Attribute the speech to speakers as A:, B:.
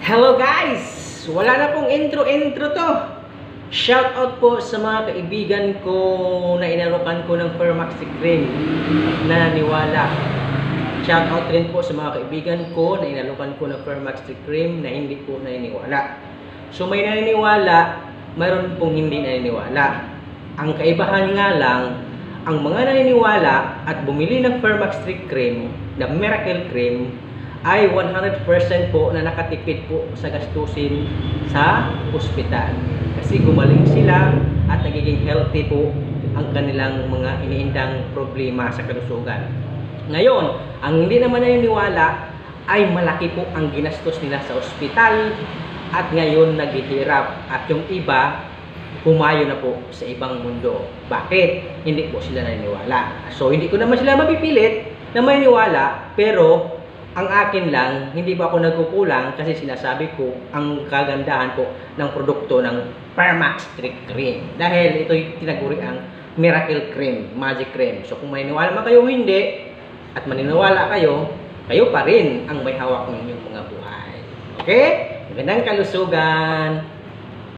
A: Hello guys! Wala na pong intro to. Shout out po sa mga kaibigan ko na inalukan ko ng Fermaxtic cream na naniwala. Shout out rin po sa mga kaibigan ko na inalukan ko ng Fermaxtic cream na hindi po naniniwala. So may naniniwala, mayroon pong hindi naniniwala. Ang kaibahan nga lang, ang mga naniniwala at bumili ng Fermaxtic cream na miracle cream ay 100% po na nakatipid po sa gastusin sa ospital. Kasi gumaling sila at nagiging healthy po ang kanilang mga iniindang problema sa kalusugan. Ngayon, ang hindi naman naniniwala ay malaki po ang ginastos nila sa ospital at ngayon naghihirap at yung iba humayo na po sa ibang mundo. Bakit? Hindi po sila naniniwala. So, hindi ko naman sila mapipilit na maniniwala, pero ang akin lang, hindi pa ako nagkukulang kasi sinasabi ko ang kagandahan po ng produkto ng Fermaxtic cream. Dahil ito'y tinaguri ang miracle cream, magic cream. So kung maniniwala man kayo hindi, at maniniwala kayo, kayo pa rin ang may hawak ng inyong mga buhay. Okay? Magandang kalusugan!